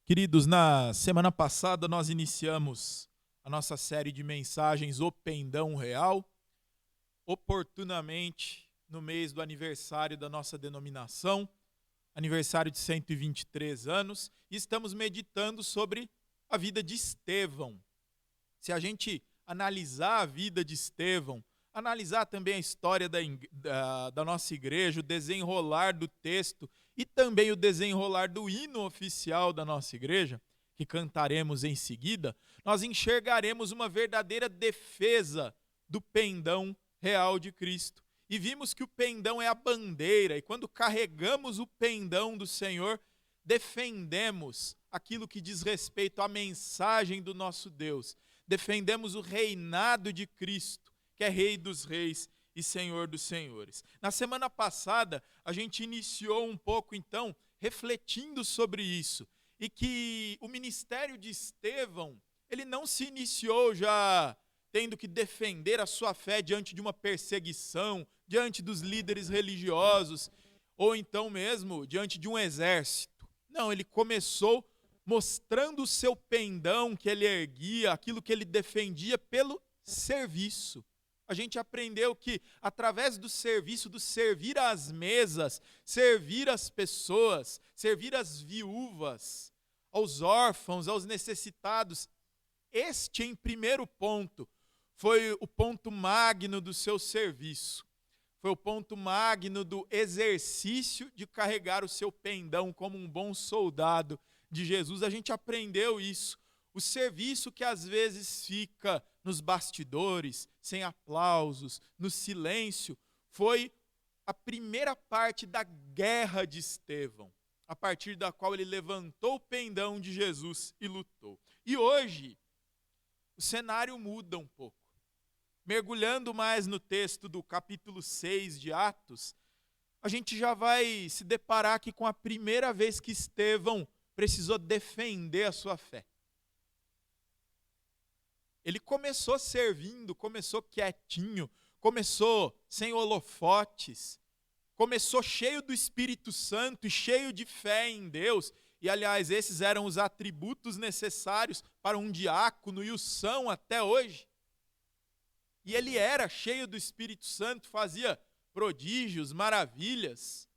Queridos, na semana passada nós iniciamos a nossa série de mensagens O Pendão Real, oportunamente no mês do aniversário da nossa denominação, aniversário de 123 anos, e estamos meditando sobre a vida de Estevão. Se a gente analisar a vida de Estevão, analisar também a história da nossa igreja, o desenrolar do texto e também o desenrolar do hino oficial da nossa igreja, que cantaremos em seguida, nós enxergaremos uma verdadeira defesa do pendão real de Cristo. E vimos que o pendão é a bandeira, e quando carregamos o pendão do Senhor, defendemos aquilo que diz respeito à mensagem do nosso Deus. Defendemos o reinado de Cristo, que é Rei dos Reis e Senhor dos Senhores. Na semana passada, a gente iniciou um pouco, então, refletindo sobre isso, e que o ministério de Estevão, ele não se iniciou já tendo que defender a sua fé diante de uma perseguição, diante dos líderes religiosos, ou então mesmo diante de um exército. Não, ele começou mostrando o seu pendão que ele erguia, aquilo que ele defendia pelo serviço. A gente aprendeu que através do serviço, do servir às mesas, servir as pessoas, servir as viúvas, aos órfãos, aos necessitados, este em primeiro ponto foi o ponto magno do seu serviço. Foi o ponto magno do exercício de carregar o seu pendão como um bom soldado de Jesus. A gente aprendeu isso. O serviço que às vezes fica nos bastidores, sem aplausos, no silêncio, foi a primeira parte da guerra de Estevão, a partir da qual ele levantou o pendão de Jesus e lutou. E hoje, o cenário muda um pouco. Mergulhando mais no texto do capítulo 6 de Atos, a gente já vai se deparar aqui com a primeira vez que Estevão precisou defender a sua fé. Ele começou servindo, começou quietinho, começou sem holofotes, começou cheio do Espírito Santo e cheio de fé em Deus. E, aliás, esses eram os atributos necessários para um diácono e o são até hoje. E ele era cheio do Espírito Santo, fazia prodígios, maravilhas.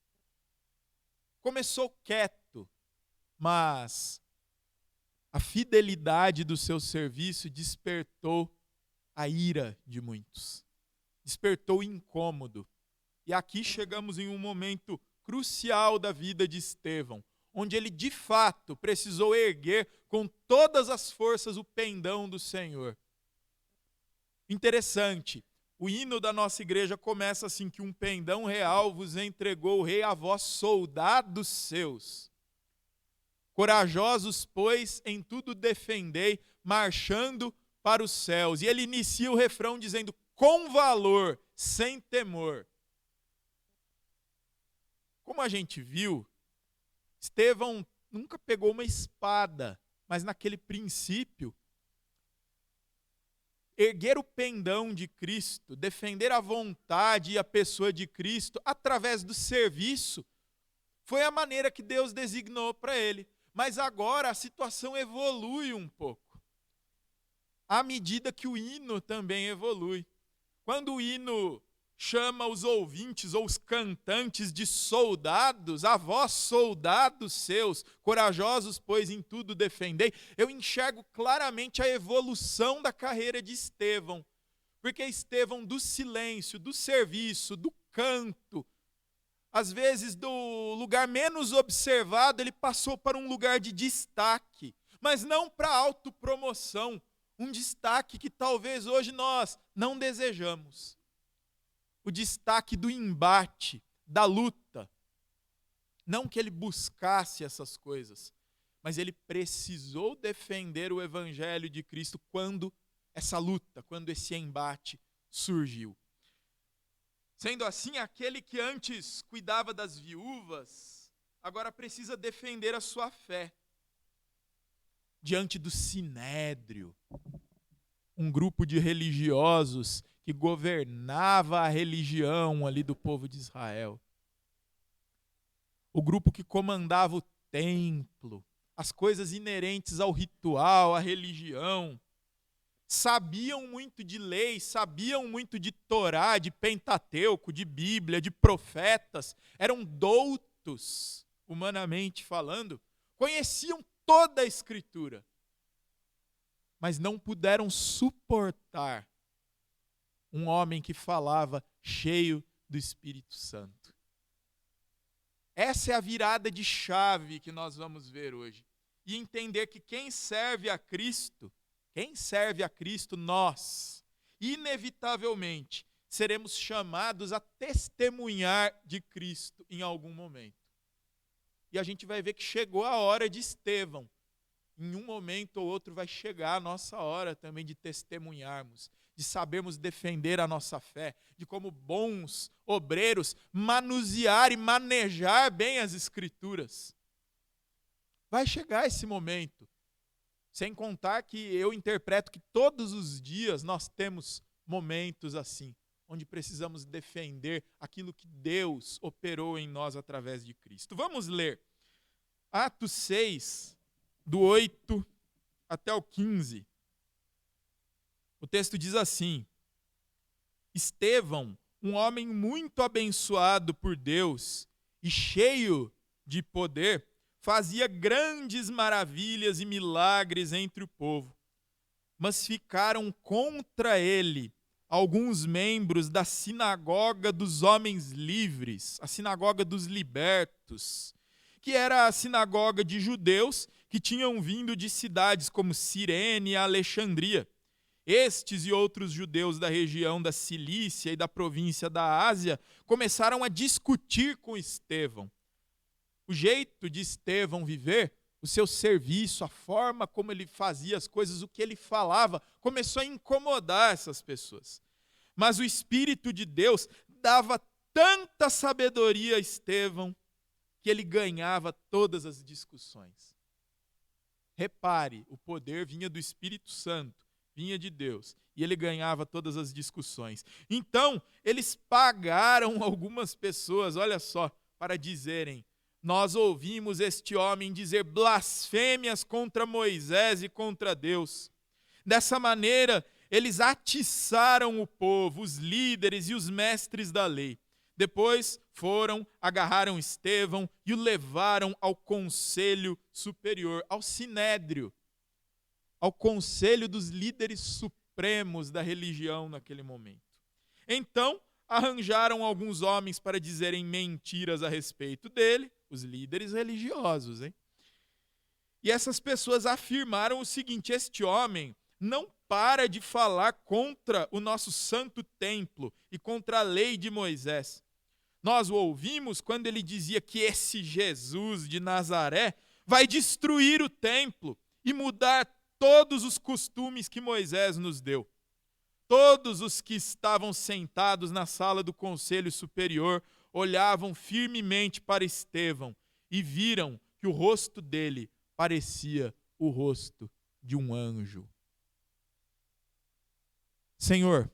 Começou quieto, mas a fidelidade do seu serviço despertou a ira de muitos. Despertou o incômodo. E aqui chegamos em um momento crucial da vida de Estevão, onde ele de fato precisou erguer com todas as forças o pendão do Senhor. Interessante, o hino da nossa igreja começa assim, que um pendão real vos entregou o rei a vós, soldados seus. Corajosos, pois, em tudo defendei, marchando para os céus. E ele inicia o refrão dizendo, com valor, sem temor. Como a gente viu, Estevão nunca pegou uma espada, mas naquele princípio, erguer o pendão de Cristo, defender a vontade e a pessoa de Cristo através do serviço, foi a maneira que Deus designou para ele. Mas agora a situação evolui um pouco, à medida que o hino também evolui. Quando o hino chama os ouvintes ou os cantantes de soldados, a vós soldados seus, corajosos, pois em tudo defendei, eu enxergo claramente a evolução da carreira de Estevão. Porque Estevão, do silêncio, do serviço, do canto, às vezes do lugar menos observado, ele passou para um lugar de destaque, mas não para autopromoção, um destaque que talvez hoje nós não desejamos. O destaque do embate, da luta. Não que ele buscasse essas coisas, mas ele precisou defender o evangelho de Cristo quando essa luta, quando esse embate surgiu. Sendo assim, aquele que antes cuidava das viúvas, agora precisa defender a sua fé. Diante do sinédrio, um grupo de religiosos que governava a religião ali do povo de Israel. O grupo que comandava o templo, as coisas inerentes ao ritual, à religião. Sabiam muito de lei, sabiam muito de Torá, de Pentateuco, de Bíblia, de profetas. Eram doutos, humanamente falando. Conheciam toda a Escritura. Mas não puderam suportar um homem que falava cheio do Espírito Santo. Essa é a virada de chave que nós vamos ver hoje. E entender que quem serve a Cristo, nós, inevitavelmente, seremos chamados a testemunhar de Cristo em algum momento. E a gente vai ver que chegou a hora de Estevão. Em um momento ou outro vai chegar a nossa hora também de testemunharmos, de sabermos defender a nossa fé, de como bons obreiros manusear e manejar bem as Escrituras. Vai chegar esse momento. Sem contar que eu interpreto que todos os dias nós temos momentos assim, onde precisamos defender aquilo que Deus operou em nós através de Cristo. Vamos ler Atos 6, do 8 até o 15. O texto diz assim: Estevão, um homem muito abençoado por Deus e cheio de poder, fazia grandes maravilhas e milagres entre o povo. Mas ficaram contra ele alguns membros da sinagoga dos homens livres, a sinagoga dos libertos, que era a sinagoga de judeus que tinham vindo de cidades como Cirene e Alexandria. Estes e outros judeus da região da Cilícia e da província da Ásia começaram a discutir com Estevão. O jeito de Estevão viver, o seu serviço, a forma como ele fazia as coisas, o que ele falava, começou a incomodar essas pessoas. Mas o Espírito de Deus dava tanta sabedoria a Estevão que ele ganhava todas as discussões. Repare, o poder vinha do Espírito Santo, vinha de Deus, e ele ganhava todas as discussões. Então, eles pagaram algumas pessoas, olha só, para dizerem: nós ouvimos este homem dizer blasfêmias contra Moisés e contra Deus. Dessa maneira, eles atiçaram o povo, os líderes e os mestres da lei. Depois foram, agarraram Estevão e o levaram ao conselho superior, ao sinédrio, ao conselho dos líderes supremos da religião naquele momento. Então, arranjaram alguns homens para dizerem mentiras a respeito dele, os líderes religiosos, hein? E essas pessoas afirmaram o seguinte: este homem não para de falar contra o nosso santo templo e contra a lei de Moisés. Nós o ouvimos quando ele dizia que esse Jesus de Nazaré vai destruir o templo e mudar todos os costumes que Moisés nos deu. Todos os que estavam sentados na sala do conselho superior olhavam firmemente para Estevão e viram que o rosto dele parecia o rosto de um anjo. Senhor,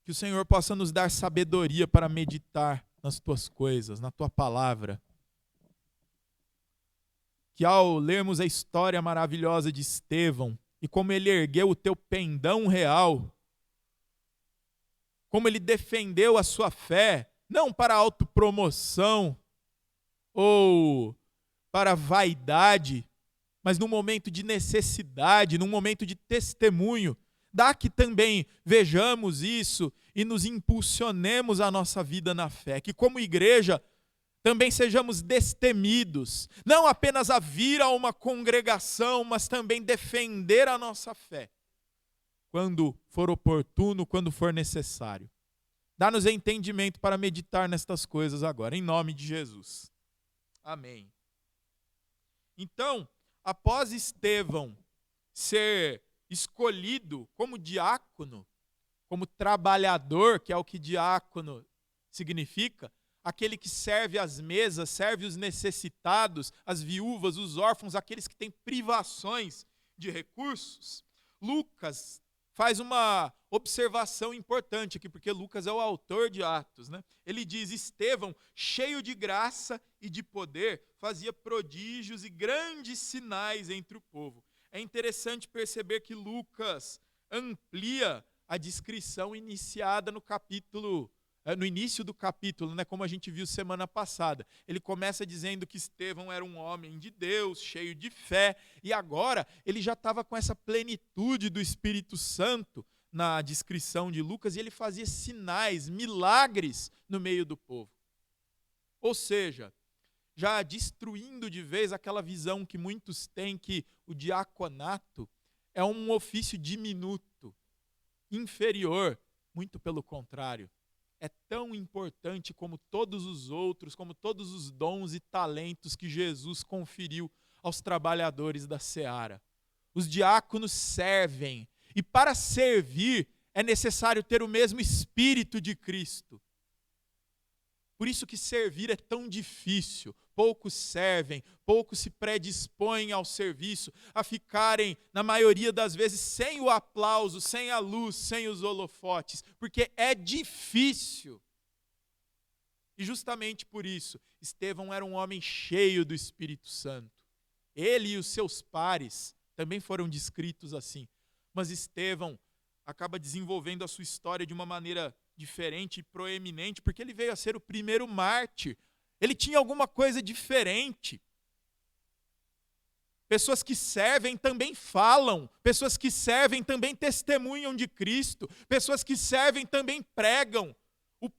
que o Senhor possa nos dar sabedoria para meditar nas tuas coisas, na tua palavra. Que ao lermos a história maravilhosa de Estevão e como ele ergueu o teu pendão real, como ele defendeu a sua fé, não para autopromoção ou para vaidade, mas num momento de necessidade, num momento de testemunho, dá que também vejamos isso e nos impulsionemos a nossa vida na fé, que como igreja também sejamos destemidos, não apenas a vir a uma congregação, mas também defender a nossa fé, quando for oportuno, quando for necessário. Dá-nos entendimento para meditar nestas coisas agora, em nome de Jesus. Amém. Então, após Estevão ser escolhido como diácono, como trabalhador, que é o que diácono significa, aquele que serve às mesas, serve os necessitados, as viúvas, os órfãos, aqueles que têm privações de recursos, Lucas faz uma observação importante aqui, porque Lucas é o autor de Atos, né? Ele diz: Estevão, cheio de graça e de poder, fazia prodígios e grandes sinais entre o povo. É interessante perceber que Lucas amplia a descrição iniciada no início do capítulo, né, como a gente viu semana passada. Ele começa dizendo que Estevão era um homem de Deus, cheio de fé, e agora ele já estava com essa plenitude do Espírito Santo na descrição de Lucas, e ele fazia sinais, milagres no meio do povo. Ou seja, já destruindo de vez aquela visão que muitos têm que o diaconato é um ofício diminuto, inferior, muito pelo contrário. É tão importante como todos os outros, como todos os dons e talentos que Jesus conferiu aos trabalhadores da seara. Os diáconos servem, e para servir é necessário ter o mesmo espírito de Cristo. Por isso que servir é tão difícil. Poucos servem, poucos se predispõem ao serviço, a ficarem, na maioria das vezes, sem o aplauso, sem a luz, sem os holofotes, porque é difícil. E justamente por isso, Estevão era um homem cheio do Espírito Santo. Ele e os seus pares também foram descritos assim. Mas Estevão acaba desenvolvendo a sua história de uma maneira diferente e proeminente, porque ele veio a ser o primeiro mártir. Ele tinha alguma coisa diferente. Pessoas que servem também falam, pessoas que servem também testemunham de Cristo, pessoas que servem também pregam.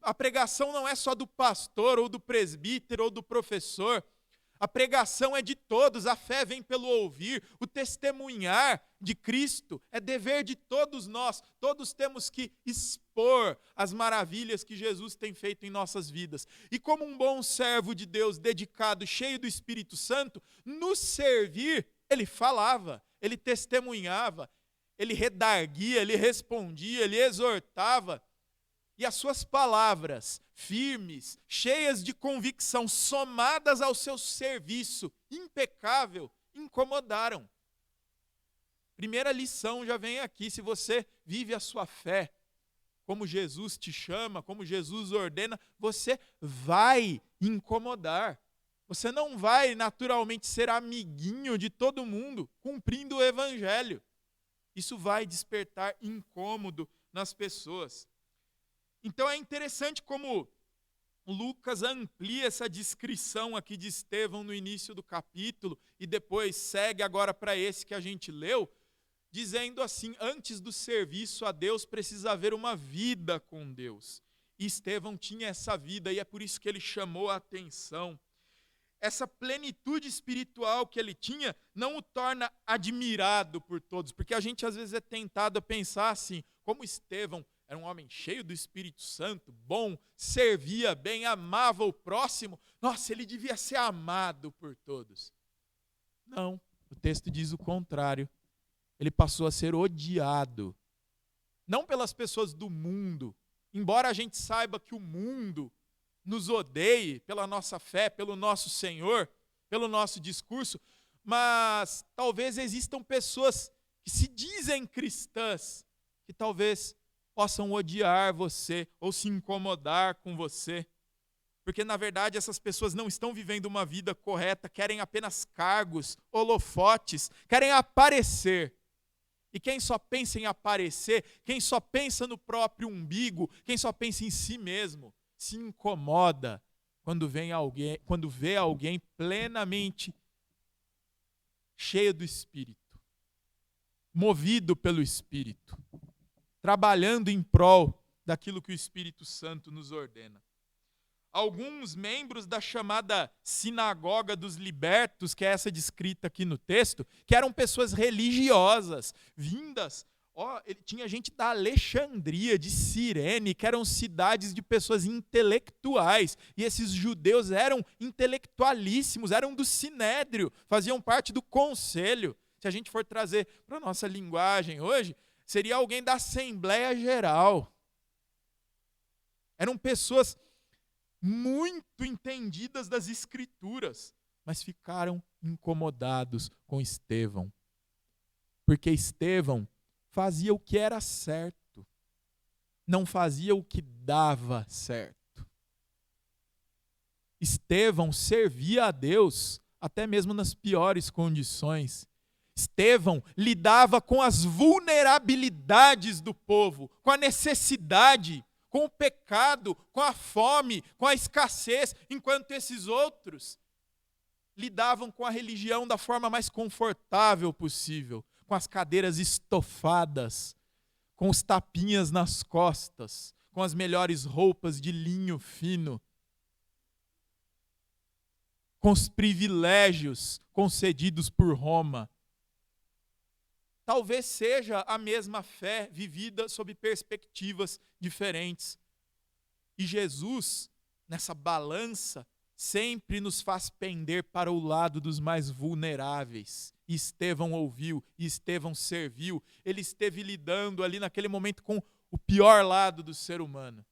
A pregação não é só do pastor, ou do presbítero, ou do professor. A pregação é de todos, a fé vem pelo ouvir, o testemunhar de Cristo é dever de todos nós. Todos temos que expor as maravilhas que Jesus tem feito em nossas vidas. E como um bom servo de Deus, dedicado, cheio do Espírito Santo, no servir, ele falava, ele testemunhava, ele redarguia, ele respondia, ele exortava. E as suas palavras, firmes, cheias de convicção, somadas ao seu serviço impecável, incomodaram. Primeira lição já vem aqui: se você vive a sua fé, como Jesus te chama, como Jesus ordena, você vai incomodar. Você não vai naturalmente ser amiguinho de todo mundo, cumprindo o evangelho. Isso vai despertar incômodo nas pessoas. Então é interessante como Lucas amplia essa descrição aqui de Estevão no início do capítulo e depois segue agora para esse que a gente leu, dizendo assim: antes do serviço a Deus precisa haver uma vida com Deus. E Estevão tinha essa vida e é por isso que ele chamou a atenção. Essa plenitude espiritual que ele tinha não o torna admirado por todos, porque a gente às vezes é tentado a pensar assim: como Estevão era um homem cheio do Espírito Santo, bom, servia bem, amava o próximo, nossa, ele devia ser amado por todos. Não, o texto diz o contrário. Ele passou a ser odiado, não pelas pessoas do mundo, embora a gente saiba que o mundo nos odeie pela nossa fé, pelo nosso Senhor, pelo nosso discurso, mas talvez existam pessoas que se dizem cristãs, que talvez possam odiar você ou se incomodar com você, porque na verdade essas pessoas não estão vivendo uma vida correta, querem apenas cargos, holofotes, querem aparecer. E quem só pensa em aparecer, quem só pensa no próprio umbigo, quem só pensa em si mesmo, se incomoda quando vê alguém plenamente cheio do Espírito, movido pelo Espírito, trabalhando em prol daquilo que o Espírito Santo nos ordena. Alguns membros da chamada Sinagoga dos Libertos, que é essa descrita aqui no texto, que eram pessoas religiosas, vindas, tinha gente da Alexandria, de Cirene, que eram cidades de pessoas intelectuais, e esses judeus eram intelectualíssimos, eram do Sinédrio, faziam parte do conselho. Se a gente for trazer para a nossa linguagem hoje, seria alguém da Assembleia Geral. Eram pessoas muito entendidas das Escrituras, mas ficaram incomodados com Estevão. Porque Estevão fazia o que era certo, não fazia o que dava certo. Estevão servia a Deus até mesmo nas piores condições. Estevão lidava com as vulnerabilidades do povo, com a necessidade, com o pecado, com a fome, com a escassez, enquanto esses outros lidavam com a religião da forma mais confortável possível, com as cadeiras estofadas, com os tapinhas nas costas, com as melhores roupas de linho fino, com os privilégios concedidos por Roma. Talvez seja a mesma fé vivida sob perspectivas diferentes. E Jesus, nessa balança, sempre nos faz pender para o lado dos mais vulneráveis. E Estevão ouviu, e Estevão serviu. Ele esteve lidando ali naquele momento com o pior lado do ser humano,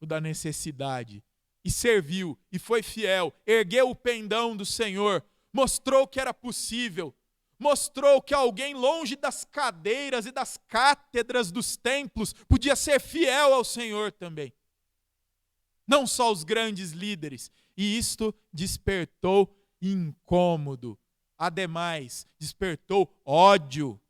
o da necessidade. E serviu, e foi fiel, ergueu o pendão do Senhor, mostrou que era possível, mostrou que alguém longe das cadeiras e das cátedras dos templos podia ser fiel ao Senhor também. Não só os grandes líderes. E isto despertou incômodo. Ademais, despertou ódio.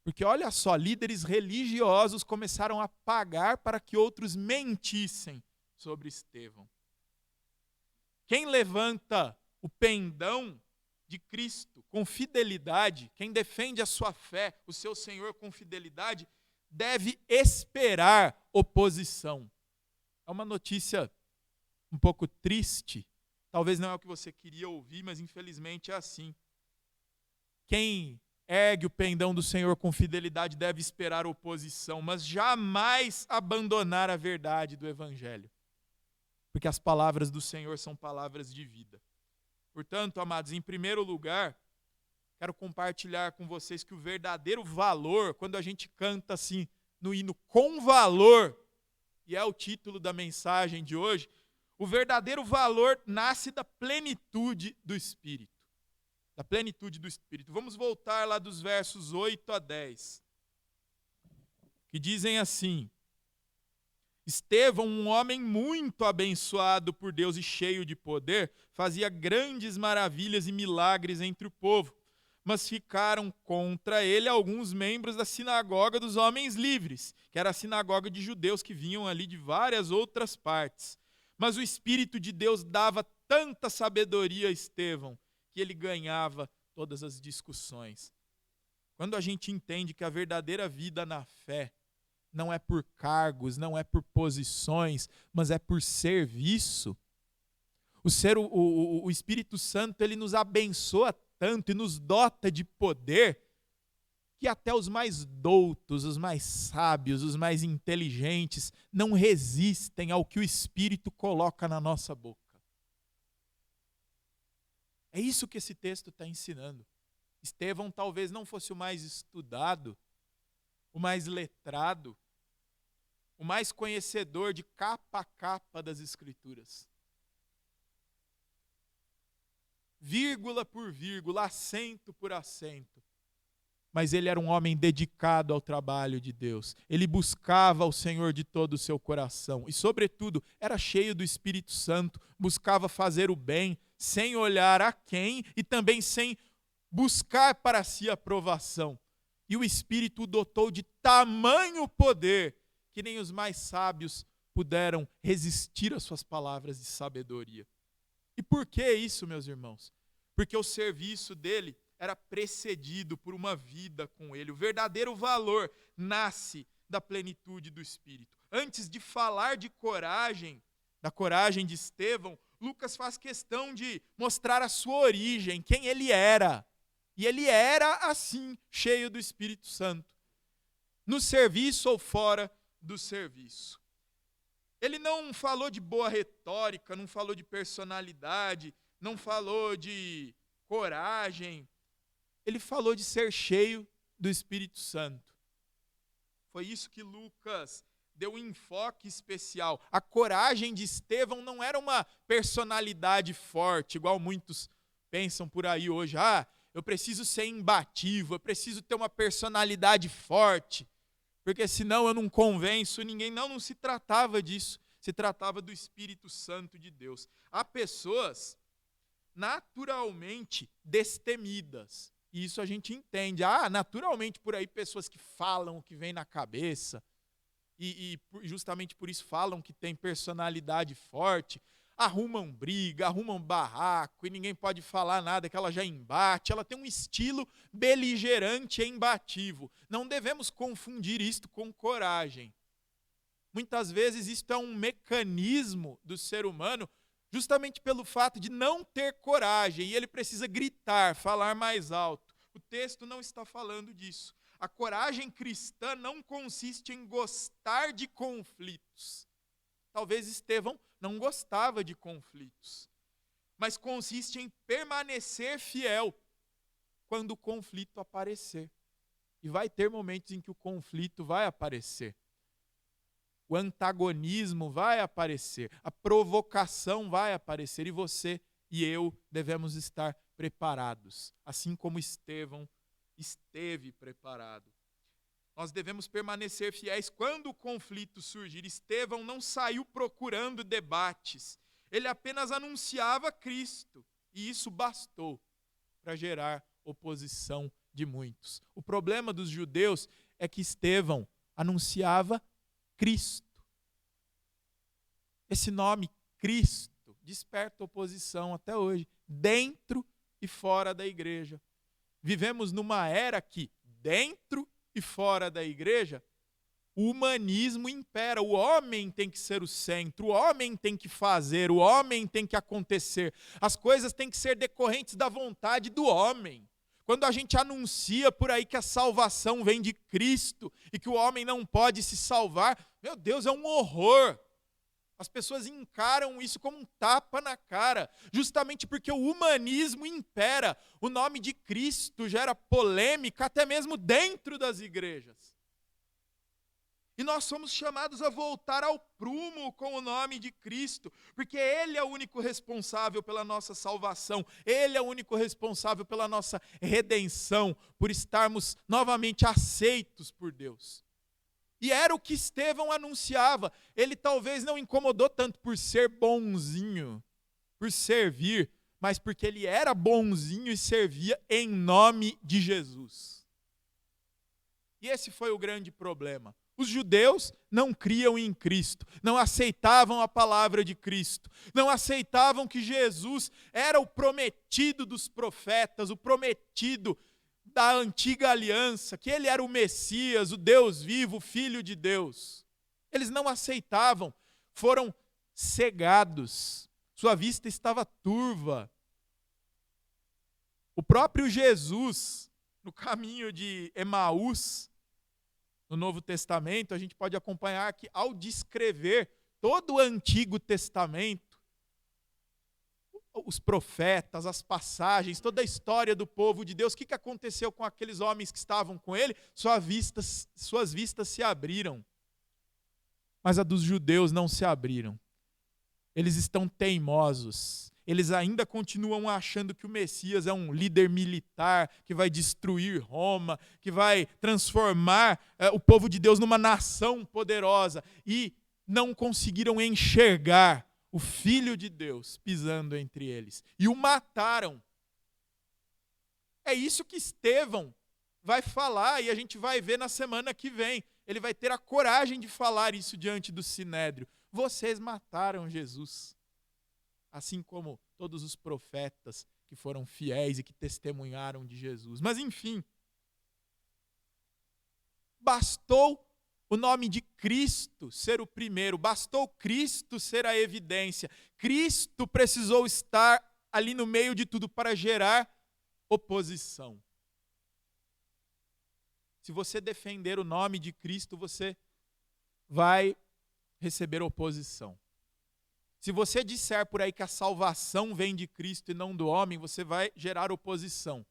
Porque olha só, líderes religiosos começaram a pagar para que outros mentissem sobre Estevão. Quem levanta o pendão de Cristo com fidelidade, quem defende a sua fé, o seu Senhor com fidelidade, deve esperar oposição. É uma notícia um pouco triste, talvez não é o que você queria ouvir, mas infelizmente é assim. Quem ergue o pendão do Senhor com fidelidade deve esperar oposição, mas jamais abandonar a verdade do Evangelho. Porque as palavras do Senhor são palavras de vida. Portanto, amados, em primeiro lugar, quero compartilhar com vocês que o verdadeiro valor, quando a gente canta assim no hino com valor, e é o título da mensagem de hoje, o verdadeiro valor nasce da plenitude do Espírito. Da plenitude do Espírito. Vamos voltar lá dos versos 8 a 10, que dizem assim: Estevão, um homem muito abençoado por Deus e cheio de poder, fazia grandes maravilhas e milagres entre o povo. Mas ficaram contra ele alguns membros da sinagoga dos homens livres, que era a sinagoga de judeus que vinham ali de várias outras partes. Mas o Espírito de Deus dava tanta sabedoria a Estevão, que ele ganhava todas as discussões. Quando a gente entende que a verdadeira vida na fé não é por cargos, não é por posições, mas é por serviço. O Espírito Santo, ele nos abençoa tanto e nos dota de poder, que até os mais doutos, os mais sábios, os mais inteligentes não resistem ao que o Espírito coloca na nossa boca. É isso que esse texto está ensinando. Estevão talvez não fosse o mais estudado, o mais letrado, o mais conhecedor de capa a capa das Escrituras. Vírgula por vírgula, acento por acento. Mas ele era um homem dedicado ao trabalho de Deus. Ele buscava o Senhor de todo o seu coração. E, sobretudo, era cheio do Espírito Santo. Buscava fazer o bem, sem olhar a quem e também sem buscar para si aprovação. E o Espírito o dotou de tamanho poder que nem os mais sábios puderam resistir às suas palavras de sabedoria. E por que isso, meus irmãos? Porque o serviço dele era precedido por uma vida com ele. O verdadeiro valor nasce da plenitude do Espírito. Antes de falar de coragem, da coragem de Estevão, Lucas faz questão de mostrar a sua origem, quem ele era. E ele era assim, cheio do Espírito Santo. No serviço ou fora do serviço. Ele não falou de boa retórica, não falou de personalidade, não falou de coragem. Ele falou de ser cheio do Espírito Santo. Foi isso que Lucas deu um enfoque especial. A coragem de Estevão não era uma personalidade forte, igual muitos pensam por aí hoje. eu preciso ser imbatível, eu preciso ter uma personalidade forte, porque senão eu não convenço ninguém. Não se tratava disso, se tratava do Espírito Santo de Deus. Há pessoas naturalmente destemidas, e isso a gente entende. Naturalmente por aí pessoas que falam o que vem na cabeça, e justamente por isso falam que tem personalidade forte, arrumam briga, arrumam barraco, e ninguém pode falar nada, que ela já embate. Ela tem um estilo beligerante e embativo. Não devemos confundir isto com coragem. Muitas vezes isto é um mecanismo do ser humano, justamente pelo fato de não ter coragem, e ele precisa gritar, falar mais alto. O texto não está falando disso. A coragem cristã não consiste em gostar de conflitos. Talvez Estevão não gostava de conflitos, mas consiste em permanecer fiel quando o conflito aparecer. E vai ter momentos em que o conflito vai aparecer. O antagonismo vai aparecer, a provocação vai aparecer, e você e eu devemos estar preparados, assim como Estevão esteve preparado. Nós devemos permanecer fiéis quando o conflito surgir. Estevão não saiu procurando debates, ele apenas anunciava Cristo, e isso bastou para gerar oposição de muitos. O problema dos judeus é que Estevão anunciava Cristo. Esse nome, Cristo, desperta oposição até hoje, dentro e fora da igreja. Vivemos numa era que, dentro e fora da igreja, o humanismo impera. O homem tem que ser o centro, o homem tem que fazer, o homem tem que acontecer. As coisas têm que ser decorrentes da vontade do homem. Quando a gente anuncia por aí que a salvação vem de Cristo e que o homem não pode se salvar, meu Deus, é um horror. As pessoas encaram isso como um tapa na cara, justamente porque o humanismo impera. O nome de Cristo gera polêmica até mesmo dentro das igrejas. E nós somos chamados a voltar ao prumo com o nome de Cristo, porque Ele é o único responsável pela nossa salvação, Ele é o único responsável pela nossa redenção, por estarmos novamente aceitos por Deus. E era o que Estevão anunciava. Ele talvez não incomodou tanto por ser bonzinho, por servir, mas porque ele era bonzinho e servia em nome de Jesus. E esse foi o grande problema. Os judeus não criam em Cristo, não aceitavam a palavra de Cristo, não aceitavam que Jesus era o prometido dos profetas, o prometido da antiga aliança, que ele era o Messias, o Deus vivo, o Filho de Deus. Eles não aceitavam, foram cegados, sua vista estava turva. O próprio Jesus, no caminho de Emaús, no Novo Testamento, a gente pode acompanhar que, ao descrever todo o Antigo Testamento, os profetas, as passagens, toda a história do povo de Deus, o que aconteceu com aqueles homens que estavam com ele? Suas vistas se abriram. Mas a dos judeus não se abriram. Eles estão teimosos. Eles ainda continuam achando que o Messias é um líder militar, que vai destruir Roma, que vai transformar o povo de Deus numa nação poderosa. E não conseguiram enxergar o Filho de Deus pisando entre eles. E o mataram. É isso que Estevão vai falar, e a gente vai ver na semana que vem. Ele vai ter a coragem de falar isso diante do Sinédrio. Vocês mataram Jesus. Assim como todos os profetas que foram fiéis e que testemunharam de Jesus. Mas enfim, bastou o nome de Cristo ser o primeiro, bastou Cristo ser a evidência. Cristo precisou estar ali no meio de tudo para gerar oposição. Se você defender o nome de Cristo, você vai receber oposição. Se você disser por aí que a salvação vem de Cristo e não do homem, você vai gerar oposição.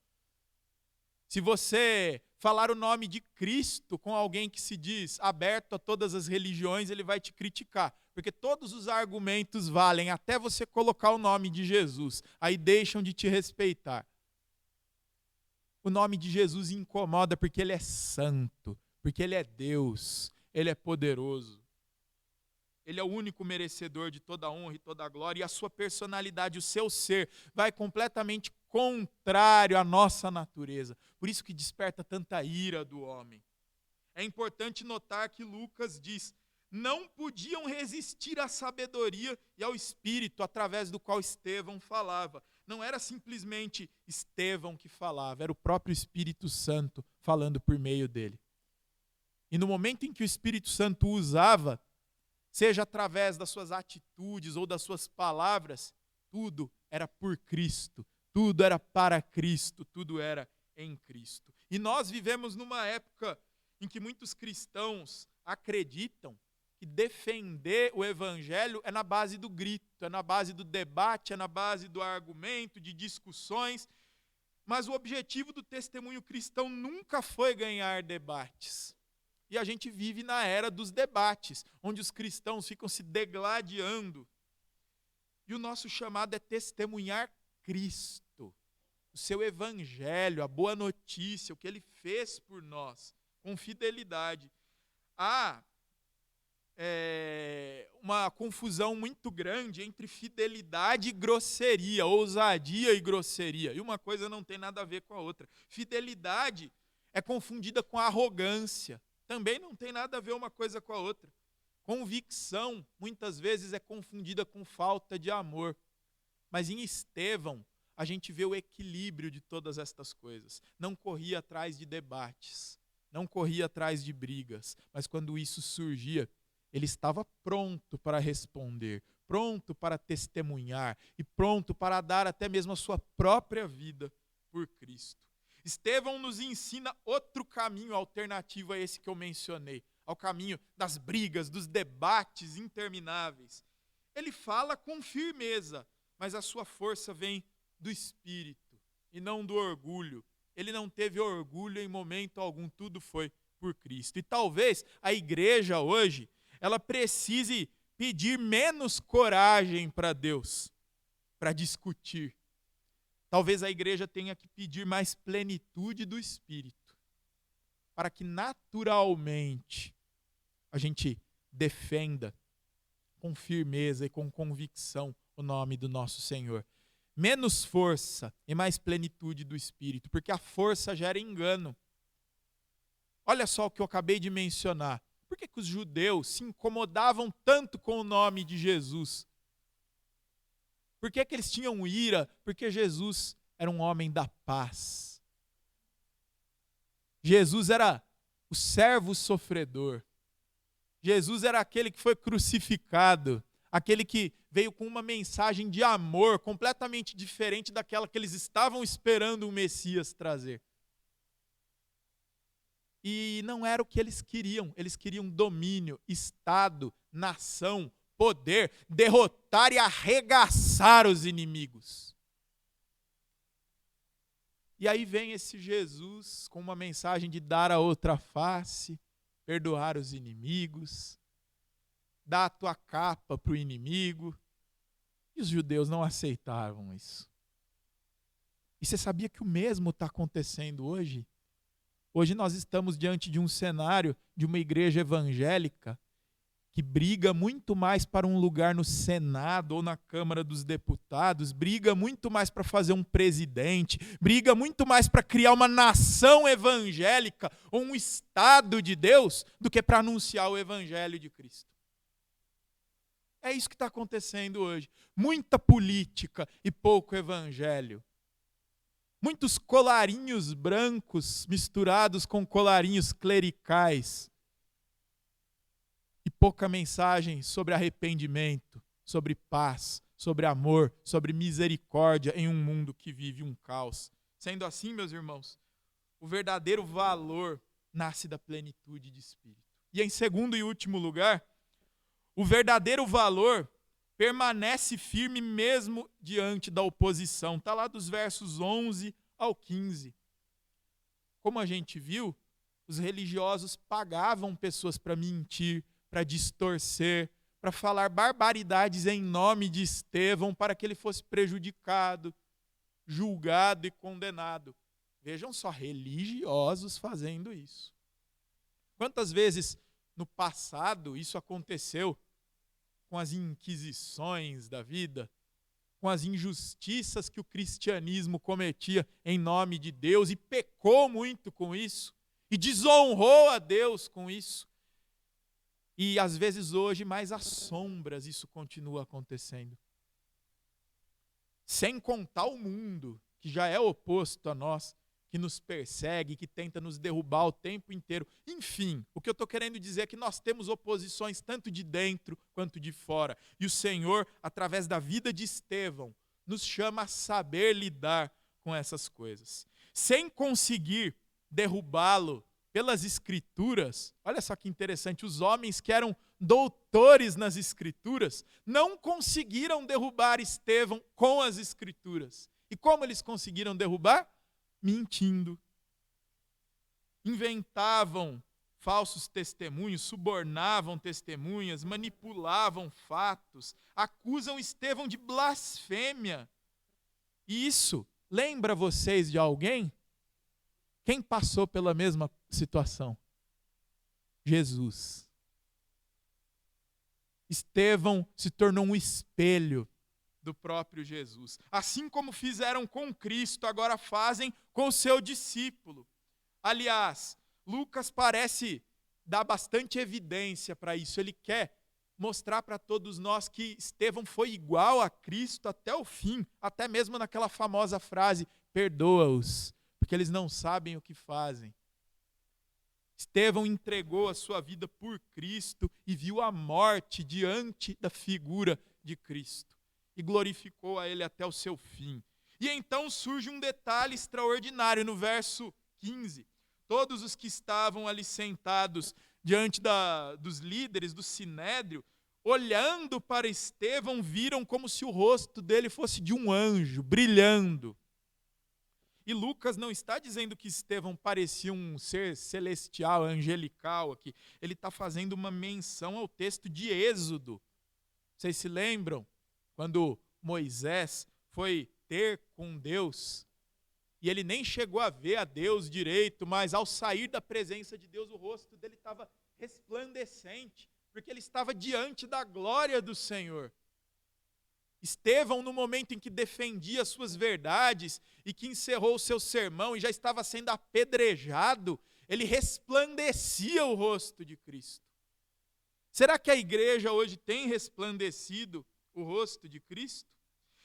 Se você falar o nome de Cristo com alguém que se diz aberto a todas as religiões, ele vai te criticar. Porque todos os argumentos valem, até você colocar o nome de Jesus. Aí deixam de te respeitar. O nome de Jesus incomoda porque ele é santo, porque ele é Deus, ele é poderoso. Ele é o único merecedor de toda a honra e toda a glória, e a sua personalidade, o seu ser, vai completamente contrário à nossa natureza. Por isso que desperta tanta ira do homem. É importante notar que Lucas diz: não podiam resistir à sabedoria e ao Espírito através do qual Estevão falava. Não era simplesmente Estevão que falava, era o próprio Espírito Santo falando por meio dele. E no momento em que o Espírito Santo usava, seja através das suas atitudes ou das suas palavras, tudo era por Cristo, tudo era para Cristo, tudo era em Cristo. E nós vivemos numa época em que muitos cristãos acreditam que defender o evangelho é na base do grito, é na base do debate, é na base do argumento, de discussões, mas o objetivo do testemunho cristão nunca foi ganhar debates. E a gente vive na era dos debates, onde os cristãos ficam se degladiando. E o nosso chamado é testemunhar Cristo, o seu evangelho, a boa notícia, o que ele fez por nós, com fidelidade. Há uma confusão muito grande entre fidelidade e grosseria, ousadia e grosseria. E uma coisa não tem nada a ver com a outra. Fidelidade é confundida com arrogância. Também não tem nada a ver uma coisa com a outra. Convicção, muitas vezes, é confundida com falta de amor. Mas em Estevão, a gente vê o equilíbrio de todas estas coisas. Não corria atrás de debates, não corria atrás de brigas, mas quando isso surgia, ele estava pronto para responder, pronto para testemunhar e pronto para dar até mesmo a sua própria vida por Cristo. Estevão nos ensina outro caminho alternativo a esse que eu mencionei, ao caminho das brigas, dos debates intermináveis. Ele fala com firmeza, mas a sua força vem do Espírito e não do orgulho. Ele não teve orgulho em momento algum, tudo foi por Cristo. E talvez a igreja hoje, ela precise pedir menos coragem para Deus, para discutir. Talvez a igreja tenha que pedir mais plenitude do Espírito, para que naturalmente a gente defenda com firmeza e com convicção o nome do nosso Senhor. Menos força e mais plenitude do Espírito, porque a força gera engano. Olha só o que eu acabei de mencionar. Por que os judeus se incomodavam tanto com o nome de Jesus? Por que eles tinham ira? Porque Jesus era um homem da paz. Jesus era o servo sofredor. Jesus era aquele que foi crucificado, aquele que veio com uma mensagem de amor completamente diferente daquela que eles estavam esperando o Messias trazer. E não era o que eles queriam domínio, Estado, nação, poder, derrotar e arregaçar os inimigos. E aí vem esse Jesus com uma mensagem de dar a outra face, perdoar os inimigos, dar a tua capa para o inimigo. E os judeus não aceitavam isso. E você sabia que o mesmo está acontecendo hoje? Hoje nós estamos diante de um cenário de uma igreja evangélica que briga muito mais para um lugar no Senado ou na Câmara dos Deputados, briga muito mais para fazer um presidente, briga muito mais para criar uma nação evangélica ou um Estado de Deus do que para anunciar o Evangelho de Cristo. É isso que está acontecendo hoje. Muita política e pouco evangelho. Muitos colarinhos brancos misturados com colarinhos clericais. E pouca mensagem sobre arrependimento, sobre paz, sobre amor, sobre misericórdia em um mundo que vive um caos. Sendo assim, meus irmãos, o verdadeiro valor nasce da plenitude de espírito. E em segundo e último lugar, o verdadeiro valor permanece firme mesmo diante da oposição. Está lá dos versos 11 ao 15. Como a gente viu, os religiosos pagavam pessoas para mentir, para distorcer, para falar barbaridades em nome de Estevão, para que ele fosse prejudicado, julgado e condenado. Vejam só, religiosos fazendo isso. Quantas vezes no passado isso aconteceu com as inquisições da vida, com as injustiças que o cristianismo cometia em nome de Deus e pecou muito com isso, e desonrou a Deus com isso. E às vezes hoje, mais às sombras, isso continua acontecendo. Sem contar o mundo, que já é oposto a nós, que nos persegue, que tenta nos derrubar o tempo inteiro. Enfim, o que eu estou querendo dizer é que nós temos oposições tanto de dentro quanto de fora. E o Senhor, através da vida de Estevão, nos chama a saber lidar com essas coisas. Sem conseguir derrubá-lo pelas Escrituras, olha só que interessante, os homens que eram doutores nas Escrituras não conseguiram derrubar Estevão com as Escrituras. E como eles conseguiram derrubar? Mentindo. Inventavam falsos testemunhos, subornavam testemunhas, manipulavam fatos, acusam Estevão de blasfêmia. E isso lembra vocês de alguém? Quem passou pela mesma situação? Jesus. Estevão se tornou um espelho do próprio Jesus. Assim como fizeram com Cristo, agora fazem com o seu discípulo. Aliás, Lucas parece dar bastante evidência para isso. Ele quer mostrar para todos nós que Estevão foi igual a Cristo até o fim, até mesmo naquela famosa frase, perdoa-os, porque eles não sabem o que fazem. Estevão entregou a sua vida por Cristo e viu a morte diante da figura de Cristo. E glorificou a ele até o seu fim. E então surge um detalhe extraordinário no verso 15. Todos os que estavam ali sentados diante dos líderes do Sinédrio, olhando para Estevão, viram como se o rosto dele fosse de um anjo, brilhando. E Lucas não está dizendo que Estevão parecia um ser celestial, angelical aqui. Ele está fazendo uma menção ao texto de Êxodo. Vocês se lembram? Quando Moisés foi ter com Deus, e ele nem chegou a ver a Deus direito, mas ao sair da presença de Deus, o rosto dele estava resplandecente, porque ele estava diante da glória do Senhor. Estevão, no momento em que defendia suas verdades e que encerrou o seu sermão e já estava sendo apedrejado, ele resplandecia o rosto de Cristo. Será que a igreja hoje tem resplandecido o rosto de Cristo?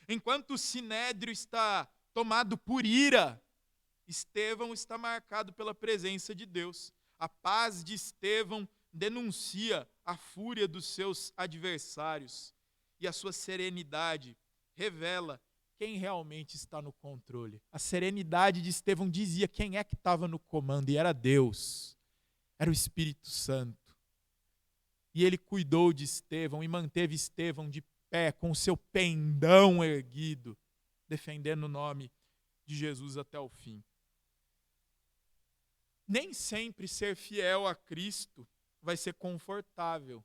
Enquanto o Sinédrio está tomado por ira, Estevão está marcado pela presença de Deus. A paz de Estevão denuncia a fúria dos seus adversários. E a sua serenidade revela quem realmente está no controle. A serenidade de Estevão dizia quem é que estava no comando, e era Deus. Era o Espírito Santo. E ele cuidou de Estevão e manteve Estevão de pé, com o seu pendão erguido, defendendo o nome de Jesus até o fim. Nem sempre ser fiel a Cristo vai ser confortável.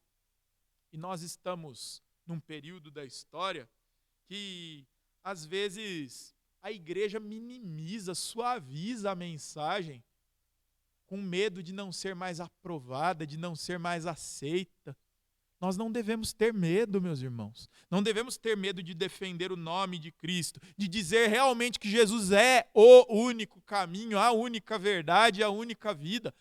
E nós estamos num período da história que, às vezes, a igreja minimiza, suaviza a mensagem, com medo de não ser mais aprovada, de não ser mais aceita. Nós não devemos ter medo, meus irmãos. Não devemos ter medo de defender o nome de Cristo, de dizer realmente que Jesus é o único caminho, a única verdade, a única vida.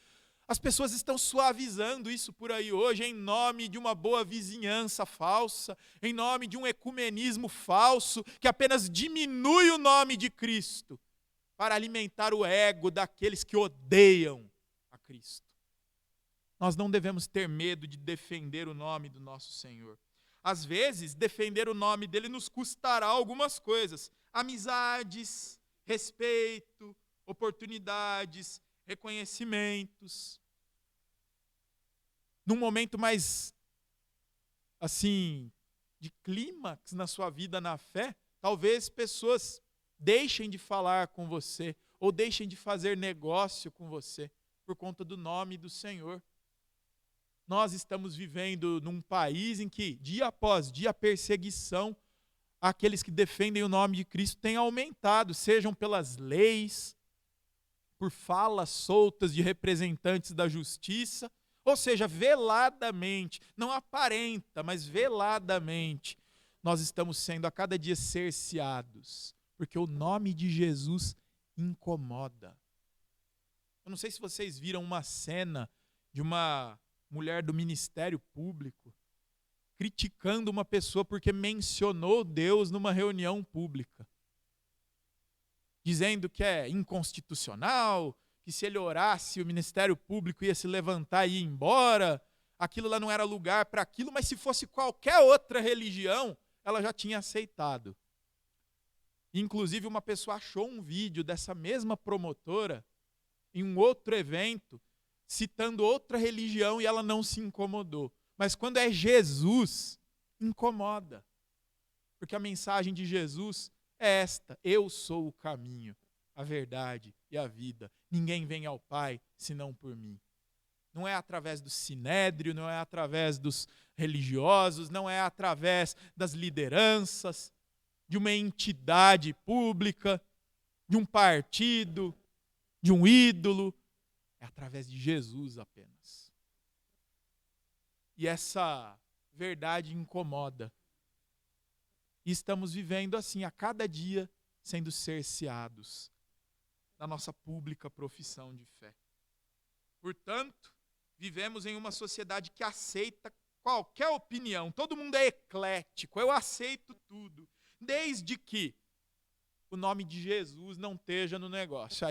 As pessoas estão suavizando isso por aí hoje em nome de uma boa vizinhança falsa, em nome de um ecumenismo falso que apenas diminui o nome de Cristo para alimentar o ego daqueles que odeiam a Cristo. Nós não devemos ter medo de defender o nome do nosso Senhor. Às vezes, defender o nome dele nos custará algumas coisas: amizades, respeito, oportunidades, reconhecimentos. Num momento mais, assim, de clímax na sua vida na fé, talvez pessoas deixem de falar com você ou deixem de fazer negócio com você por conta do nome do Senhor. Nós estamos vivendo num país em que, dia após dia, a perseguição àqueles que defendem o nome de Cristo tem aumentado, sejam pelas leis, por falas soltas de representantes da justiça, ou seja, veladamente, não aparenta, mas veladamente, nós estamos sendo a cada dia cerceados, porque o nome de Jesus incomoda. Eu não sei se vocês viram uma cena de uma mulher do Ministério Público criticando uma pessoa porque mencionou Deus numa reunião pública, dizendo que é inconstitucional, que se ele orasse o Ministério Público ia se levantar e ir embora, aquilo lá não era lugar para aquilo, mas se fosse qualquer outra religião, ela já tinha aceitado. Inclusive, uma pessoa achou um vídeo dessa mesma promotora em um outro evento, citando outra religião, e ela não se incomodou. Mas quando é Jesus, incomoda. Porque a mensagem de Jesus é esta: eu sou o caminho, a verdade e a vida. Ninguém vem ao Pai senão por mim. Não é através do sinédrio, não é através dos religiosos, não é através das lideranças, de uma entidade pública, de um partido, de um ídolo. É através de Jesus apenas. E essa verdade incomoda. E estamos vivendo assim, a cada dia, sendo cerceados da nossa pública profissão de fé. Portanto, vivemos em uma sociedade que aceita qualquer opinião. Todo mundo é eclético, eu aceito tudo, desde que o nome de Jesus não esteja no negócio.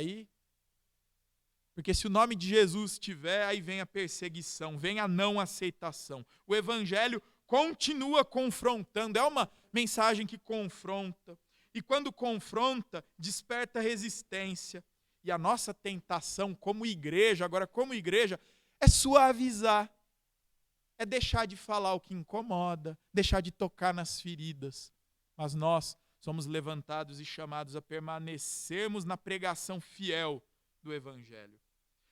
Porque se o nome de Jesus estiver, aí vem a perseguição, vem a não aceitação. O evangelho continua confrontando, é uma mensagem que confronta. E quando confronta, desperta resistência. E a nossa tentação como igreja, é suavizar. É deixar de falar o que incomoda, deixar de tocar nas feridas. Mas nós somos levantados e chamados a permanecermos na pregação fiel do evangelho.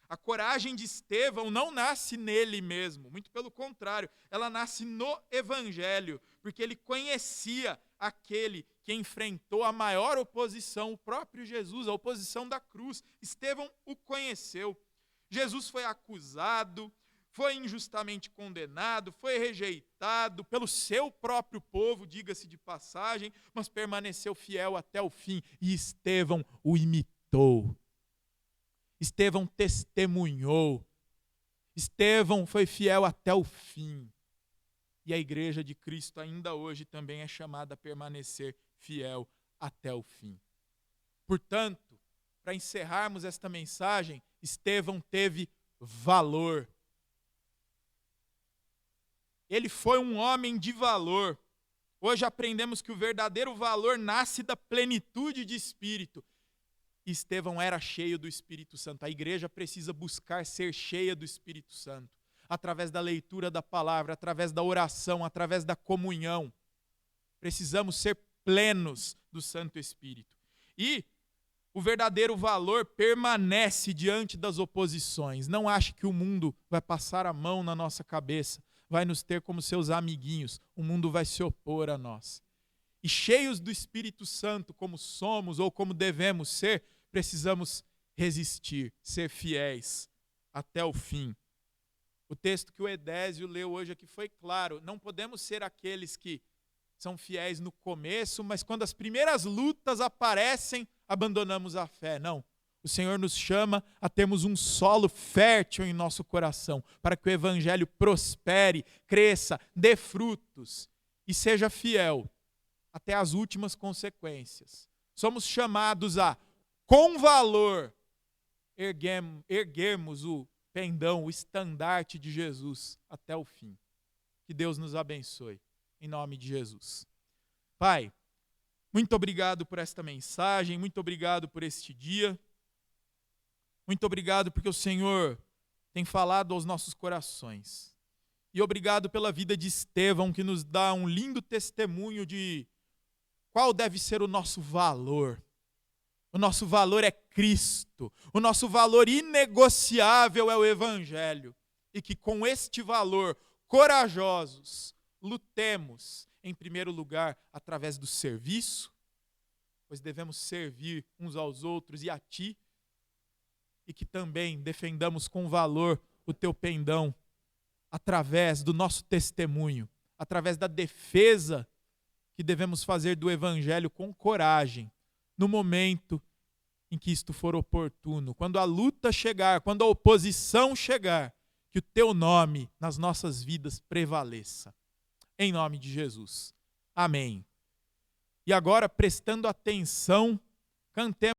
A coragem de Estevão não nasce nele mesmo, muito pelo contrário, ela nasce no evangelho, porque ele conhecia aquele que enfrentou a maior oposição, o próprio Jesus, a oposição da cruz. Estevão o conheceu. Jesus foi acusado, foi injustamente condenado, foi rejeitado pelo seu próprio povo, diga-se de passagem, mas permaneceu fiel até o fim, e Estevão o imitou. Estevão testemunhou. Estevão foi fiel até o fim. E a igreja de Cristo ainda hoje também é chamada a permanecer fiel até o fim. Portanto, para encerrarmos esta mensagem, Estevão teve valor. Ele foi um homem de valor. Hoje aprendemos que o verdadeiro valor nasce da plenitude de espírito. Estevão era cheio do Espírito Santo. A igreja precisa buscar ser cheia do Espírito Santo, através da leitura da palavra, através da oração, através da comunhão. Precisamos ser plenos do Santo Espírito. E o verdadeiro valor permanece diante das oposições. Não ache que o mundo vai passar a mão na nossa cabeça, vai nos ter como seus amiguinhos. O mundo vai se opor a nós. E cheios do Espírito Santo, como somos ou como devemos ser, precisamos resistir, ser fiéis até o fim. O texto que o Edésio leu hoje aqui foi claro. Não podemos ser aqueles que são fiéis no começo, mas quando as primeiras lutas aparecem, abandonamos a fé. Não. O Senhor nos chama a termos um solo fértil em nosso coração, para que o evangelho prospere, cresça, dê frutos e seja fiel até as últimas consequências. Somos chamados a, com valor, erguermos o pendão, o estandarte de Jesus até o fim. Que Deus nos abençoe, em nome de Jesus. Pai, muito obrigado por esta mensagem, muito obrigado por este dia, muito obrigado porque o Senhor tem falado aos nossos corações. E obrigado pela vida de Estevão, que nos dá um lindo testemunho de qual deve ser o nosso valor. O nosso valor é Cristo. O nosso valor inegociável é o Evangelho. E que com este valor, corajosos, lutemos, em primeiro lugar, através do serviço, pois devemos servir uns aos outros e a Ti, e que também defendamos com valor o teu pendão, através do nosso testemunho, através da defesa que devemos fazer do Evangelho com coragem, no momento em que isto for oportuno, quando a luta chegar, quando a oposição chegar, que o teu nome nas nossas vidas prevaleça. Em nome de Jesus. Amém. E agora, prestando atenção, cantemos